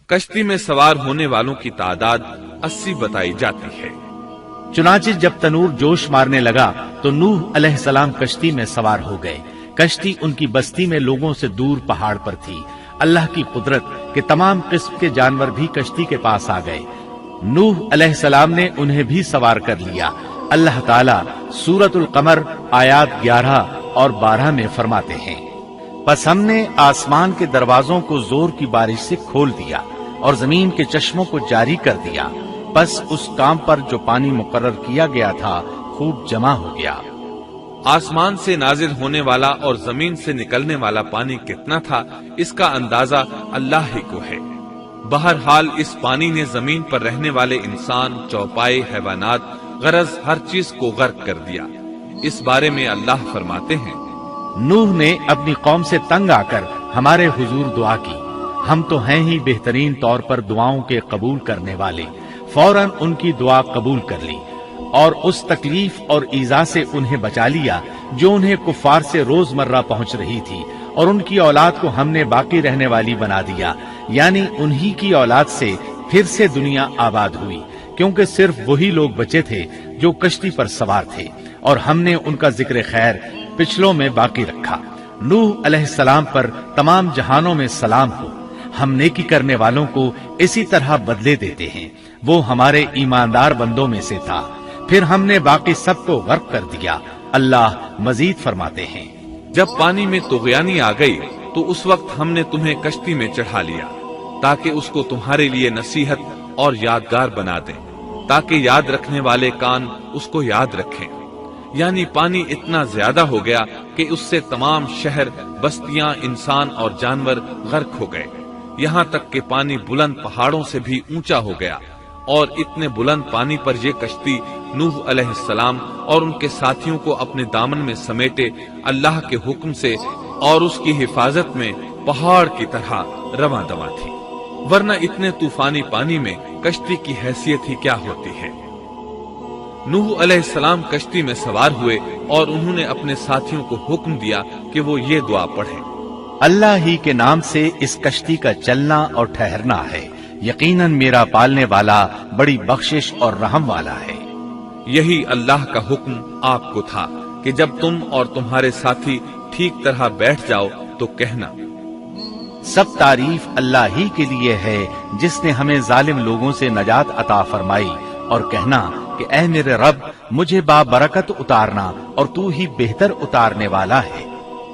کشتی میں سوار ہونے والوں کی تعداد 80 بتائی جاتی ہے۔ چنانچہ جب تنور جوش مارنے لگا تو نوح علیہ السلام کشتی میں سوار ہو گئے۔ کشتی ان کی بستی میں لوگوں سے دور پہاڑ پر تھی۔ اللہ کی قدرت کہ تمام قسم کے جانور بھی کشتی کے پاس آ گئے۔ نوح علیہ السلام نے انہیں بھی سوار کر لیا۔ اللہ تعالیٰ سورۃ القمر آیات 11 اور 12 میں فرماتے ہیں، پس ہم نے آسمان کے دروازوں کو زور کی بارش سے کھول دیا اور زمین کے چشموں کو جاری کر دیا، پس اس کام پر جو پانی مقرر کیا گیا تھا خوب جمع ہو گیا۔ آسمان سے نازل ہونے والا اور زمین سے نکلنے والا پانی کتنا تھا، اس کا اندازہ اللہ ہی کو ہے۔ بہرحال اس پانی نے زمین پر رہنے والے انسان، چوپائے، حیوانات، غرض ہر چیز کو غرق کر دیا۔ اس بارے میں اللہ فرماتے ہیں، نوح نے اپنی قوم سے تنگ آ کر ہمارے حضور دعا کی، ہم تو ہیں ہی بہترین طور پر دعاؤں کے قبول کرنے والے۔ فوراً ان کی دعا قبول کر لی اور اس تکلیف اور ایذا سے انہیں بچا لیا جو انہیں کفار سے روزمرہ پہنچ رہی تھی، اور ان کی اولاد کو ہم نے باقی رہنے والی بنا دیا، یعنی انہی کی اولاد سے پھر سے دنیا آباد ہوئی، کیونکہ صرف وہی لوگ بچے تھے جو کشتی پر سوار تھے، اور ہم نے ان کا ذکر خیر پچھلوں میں باقی رکھا۔ نوح علیہ السلام پر تمام جہانوں میں سلام ہو۔ ہم نیکی کرنے والوں کو اسی طرح بدلے دیتے ہیں، وہ ہمارے ایماندار بندوں میں سے تھا، پھر ہم نے باقی سب کو غرق کر دیا۔ اللہ مزید فرماتے ہیں، جب پانی میں طغیانی آ گئی تو اس وقت ہم نے تمہیں کشتی میں چڑھا لیا تاکہ اس کو تمہارے لیے نصیحت اور یادگار بنا دیں، تاکہ یاد رکھنے والے کان اس کو یاد رکھیں۔ یعنی پانی اتنا زیادہ ہو گیا کہ اس سے تمام شہر، بستیاں، انسان اور جانور غرق ہو گئے، یہاں تک کہ پانی بلند پہاڑوں سے بھی اونچا ہو گیا، اور اتنے بلند پانی پر یہ کشتی نوح علیہ السلام اور ان کے ساتھیوں کو اپنے دامن میں سمیٹے اللہ کے حکم سے اور اس کی حفاظت میں پہاڑ کی طرح رواں دواں تھی، ورنہ اتنے طوفانی پانی میں کشتی کی حیثیت ہی کیا ہوتی ہے۔ نوح علیہ السلام کشتی میں سوار ہوئے اور انہوں نے اپنے ساتھیوں کو حکم دیا کہ وہ یہ دعا پڑھیں، اللہ ہی کے نام سے اس کشتی کا چلنا اور ٹھہرنا ہے، یقیناً میرا پالنے والا بڑی بخشش اور رحم والا ہے۔ یہی اللہ کا حکم آپ کو تھا کہ جب تم اور تمہارے ساتھی ٹھیک طرح بیٹھ جاؤ تو کہنا، سب تعریف اللہ ہی کے لیے ہے جس نے ہمیں ظالم لوگوں سے نجات عطا فرمائی، اور کہنا کہ اے میرے رب مجھے بابرکت اتارنا اور تو ہی بہتر اتارنے والا ہے۔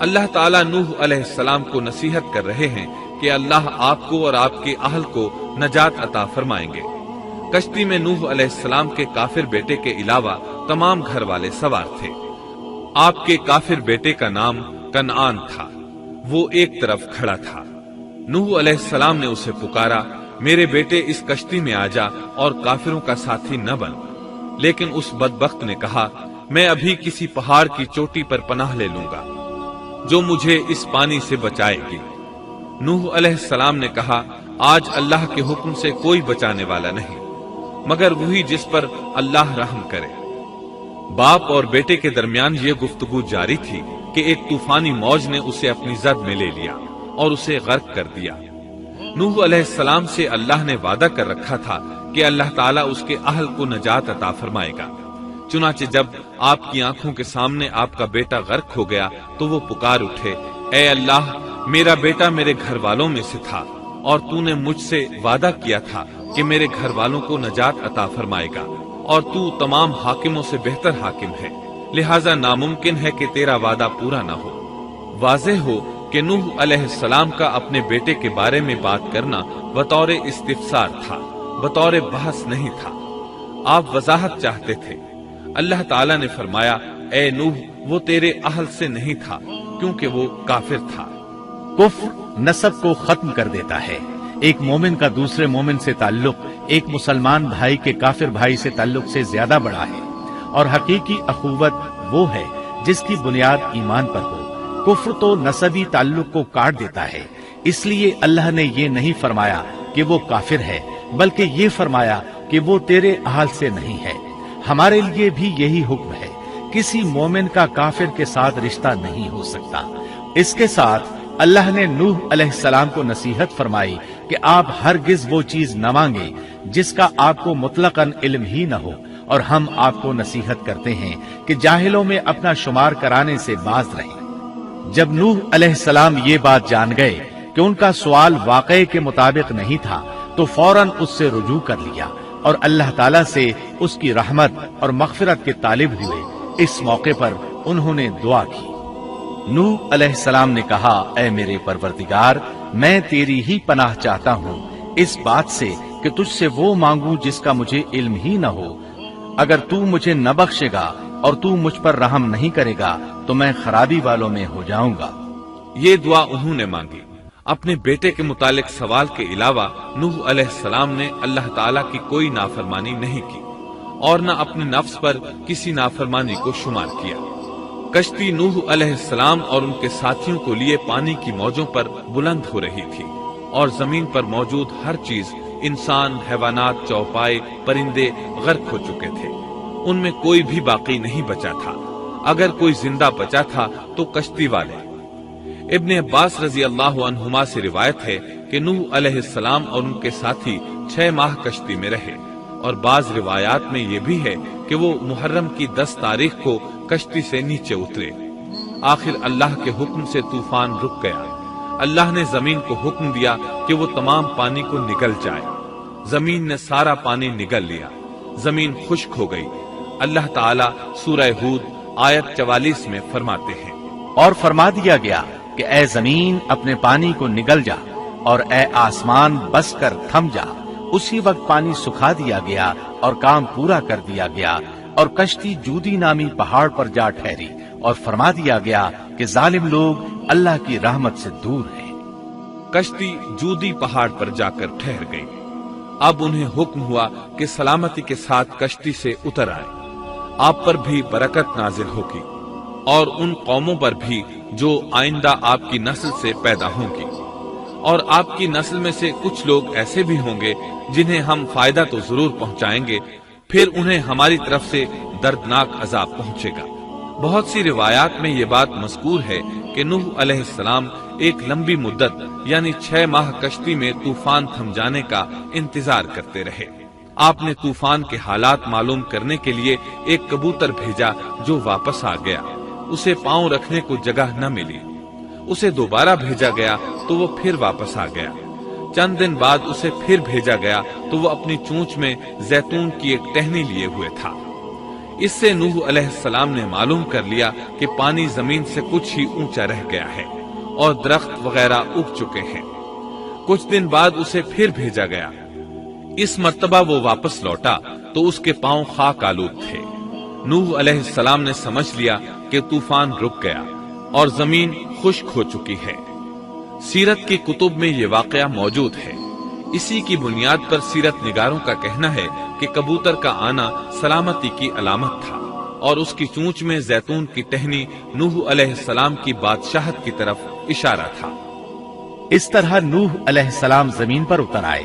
اللہ تعالیٰ نوح علیہ السلام کو نصیحت کر رہے ہیں کہ اللہ آپ کو اور آپ کے اہل کو نجات عطا فرمائیں گے۔ کشتی میں نوح علیہ السلام کے کافر بیٹے کے علاوہ تمام گھر والے سوار تھے۔ آپ کے کافر بیٹے کا نام کنعان تھا، وہ ایک طرف کھڑا تھا۔ نوح علیہ السلام نے اسے پکارا، میرے بیٹے اس کشتی میں آ جا اور کافروں کا ساتھی نہ بن، لیکن اس بدبخت نے کہا، میں ابھی کسی پہاڑ کی چوٹی پر پناہ لے لوں گا جو مجھے اس پانی سے بچائے گی۔ نوح علیہ السلام نے کہا، آج اللہ کے حکم سے کوئی بچانے والا نہیں مگر وہی جس پر اللہ رحم کرے۔ باپ اور بیٹے کے درمیان یہ گفتگو جاری تھی کہ ایک طوفانی موج نے اسے اپنی زد میں لے لیا اور اسے غرق کر دیا۔ نوح علیہ السلام سے اللہ نے وعدہ کر رکھا تھا کہ اللہ تعالیٰ اس کے اہل کو نجات عطا فرمائے گا۔ چنانچہ جب آپ کی آنکھوں کے سامنے آپ کا بیٹا غرق ہو گیا تو وہ پکار اٹھے، اے اللہ، میرا بیٹا میرے گھر والوں میں سے تھا اور تو نے مجھ سے وعدہ کیا تھا کہ میرے گھر والوں کو نجات عطا فرمائے گا، اور تو تمام حاکموں سے بہتر حاکم ہے، لہذا ناممکن ہے کہ تیرا وعدہ پورا نہ ہو۔ واضح ہو کہ نوح علیہ السلام کا اپنے بیٹے کے بارے میں بات کرنا بطور استفسار تھا، بطور بحث نہیں تھا۔ آپ وضاحت چاہتے تھے۔ اللہ تعالیٰ نے فرمایا، اے نوح، وہ تیرے اہل سے نہیں تھا کیونکہ وہ کافر تھا۔ کفر نسب کو ختم کر دیتا ہے۔ ایک مومن کا دوسرے مومن سے تعلق ایک مسلمان بھائی کے کافر بھائی سے تعلق سے زیادہ بڑا ہے، اور حقیقی اخوت وہ ہے جس کی بنیاد ایمان پر ہو۔ کفر تو نسبی تعلق کو کاٹ دیتا ہے، اس لیے اللہ نے یہ نہیں فرمایا کہ وہ کافر ہے، بلکہ یہ فرمایا کہ وہ تیرے اہل سے نہیں ہے۔ ہمارے لیے بھی یہی حکم ہے، کسی مومن کا کافر کے ساتھ رشتہ نہیں ہو سکتا۔ اس کے ساتھ اللہ نے نوح علیہ السلام کو نصیحت فرمائی کہ آپ ہرگز وہ چیز نہ مانگے جس کا آپ کو مطلقاً علم ہی نہ ہو، اور ہم آپ کو نصیحت کرتے ہیں کہ جاہلوں میں اپنا شمار کرانے سے باز رہیں۔ جب نوح علیہ السلام یہ بات جان گئے کہ ان کا سوال واقعے کے مطابق نہیں تھا تو فوراً اس سے رجوع کر لیا اور اللہ تعالیٰ سے اس کی رحمت اور مغفرت کے طالب ہوئے۔ اس موقع پر انہوں نے دعا کی۔ نوح علیہ السلام نے کہا، اے میرے پروردگار، میں تیری ہی پناہ چاہتا ہوں اس بات سے کہ تجھ سے وہ مانگوں جس کا مجھے علم ہی نہ ہو۔ اگر تو مجھے نہ بخشے گا اور تو مجھ پر رحم نہیں کرے گا تو میں خرابی والوں میں ہو جاؤں گا۔ یہ دعا انہوں نے مانگی۔ اپنے بیٹے کے متعلق سوال کے علاوہ نوح علیہ السلام نے اللہ تعالیٰ کی کوئی نافرمانی نہیں کی اور نہ اپنے نفس پر کسی نافرمانی کو شمار کیا۔ کشتی نوح علیہ السلام اور ان کے ساتھیوں کو لیے پانی کی موجوں پر بلند ہو رہی تھی، اور زمین پر موجود ہر چیز، انسان، حیوانات، چوپائے، پرندے غرق ہو چکے تھے۔ ان میں کوئی بھی باقی نہیں بچا تھا۔ اگر کوئی زندہ بچا تھا تو کشتی والے۔ ابن عباس رضی اللہ عنہما سے روایت ہے کہ نوح علیہ السلام اور ان کے ساتھی 6 ماہ کشتی میں رہے، اور بعض روایات میں یہ بھی ہے کہ وہ محرم کی 10 تاریخ کو کشتی سے نیچے اترے۔ آخر اللہ کے حکم سے طوفان رک گیا۔ اللہ نے زمین کو حکم دیا کہ وہ تمام پانی کو نگل جائے۔ زمین نے سارا پانی نگل لیا، زمین خشک ہو گئی۔ اللہ تعالیٰ سورہ ہود آیت 44 میں فرماتے ہیں، اور فرما دیا گیا کہ اے زمین اپنے پانی کو نگل جا، اور اے آسمان بس کر تھم جا۔ اسی وقت پانی سکھا دیا گیا اور کام پورا کر دیا گیا، اور کشتی جودی نامی پہاڑ پر جا ٹھہری، اور فرما دیا گیا کہ ظالم لوگ اللہ کی رحمت سے دور ہیں۔ کشتی جودی پہاڑ پر جا کر ٹھہر گئی۔ اب انہیں حکم ہوا کہ سلامتی کے ساتھ کشتی سے اتر آئے۔ آپ پر بھی برکت نازل ہوگی، اور ان قوموں پر بھی جو آئندہ آپ کی نسل سے پیدا ہوں گی، اور آپ کی نسل میں سے کچھ لوگ ایسے بھی ہوں گے جنہیں ہم فائدہ تو ضرور پہنچائیں گے، پھر انہیں ہماری طرف سے دردناک عذاب پہنچے گا۔ بہت سی روایات میں یہ بات مذکور ہے کہ نوح علیہ السلام ایک لمبی مدت یعنی 6 ماہ کشتی میں طوفان تھم جانے کا انتظار کرتے رہے۔ آپ نے طوفان کے حالات معلوم کرنے کے لیے ایک کبوتر بھیجا جو واپس آ گیا۔ اسے پاؤں رکھنے کو جگہ نہ ملی۔ اسے دوبارہ بھیجا گیا تو وہ پھر واپس آ گیا۔ چند دن بعد اسے پھر بھیجا گیا تو وہ اپنی چونچ میں زیتون کی ایک ٹہنی لیے ہوئے تھا۔ اس سے نوح علیہ السلام نے معلوم کر لیا کہ پانی زمین سے کچھ ہی اونچا رہ گیا ہے اور درخت وغیرہ اگ چکے ہیں۔ کچھ دن بعد اسے پھر بھیجا گیا۔ اس مرتبہ وہ واپس لوٹا تو اس کے پاؤں خاک آلود تھے۔ نوح علیہ السلام نے سمجھ لیا کہ طوفان رک گیا اور زمین خشک ہو چکی ہے۔ سیرت کی کتب میں یہ واقعہ موجود ہے۔ اسی کی بنیاد پر سیرت نگاروں کا کہنا ہے کہ کبوتر کا آنا سلامتی کی علامت تھا، اور اس کی چونچ میں زیتون کی ٹہنی نوح علیہ السلام کی بادشاہت کی طرف اشارہ تھا۔ اس طرح نوح علیہ السلام زمین پر اتر آئے۔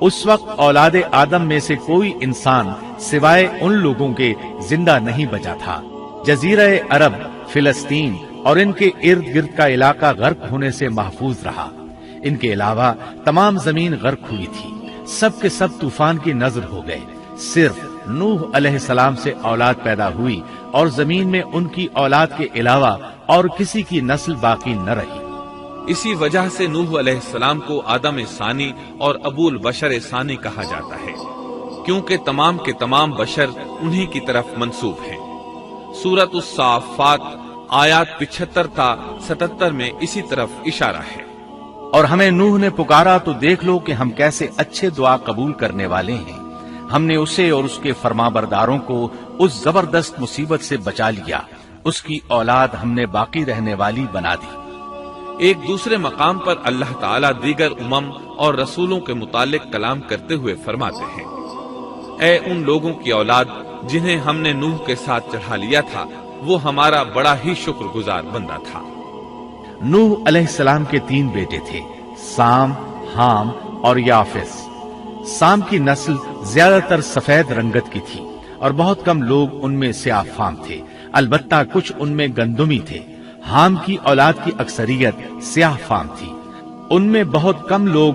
اس وقت اولاد آدم میں سے کوئی انسان سوائے ان لوگوں کے زندہ نہیں بچا تھا۔ جزیرہ عرب، فلسطین اور ان کے ارد گرد کا علاقہ غرق ہونے سے محفوظ رہا۔ ان کے علاوہ تمام زمین غرق ہوئی تھی۔ سب کے سب طوفان کی نظر ہو گئے۔ صرف نوح علیہ السلام سے اولاد پیدا ہوئی، اور زمین میں ان کی اولاد کے علاوہ اور کسی کی نسل باقی نہ رہی۔ اسی وجہ سے نوح علیہ السلام کو آدم ثانی اور ابو البشر ثانی کہا جاتا ہے، کیونکہ تمام کے تمام بشر انہی کی طرف منسوب ہیں۔ سورۃ الصافات آیات 75 تا 77 میں اسی طرف اشارہ ہے۔ اور ہمیں نوح نے پکارا تو دیکھ لو کہ ہم کیسے اچھے دعا قبول کرنے والے ہیں۔ ہم نے اسے اور اس کے فرمانبرداروں کو اس زبردست مصیبت سے بچا لیا۔ اس کی اولاد ہم نے باقی رہنے والی بنا دی۔ ایک دوسرے مقام پر اللہ تعالیٰ دیگر امم اور رسولوں کے متعلق کلام کرتے ہوئے فرماتے ہیں، اے ان لوگوں کی اولاد جنہیں ہم نے نوح کے ساتھ چڑھا لیا تھا، وہ ہمارا بڑا ہی شکر گزار بندہ تھا۔ نوح علیہ السلام کے 3 بیٹے تھے، سام، حام اور یافس۔ سام کی نسل زیادہ تر سفید رنگت کی تھی، اور بہت کم لوگ ان میں سیاہ فام تھے، البتہ کچھ ان میں گندمی تھے۔ حام کی اولاد کی اکثریت سیاہ فام تھی، ان میں بہت کم لوگ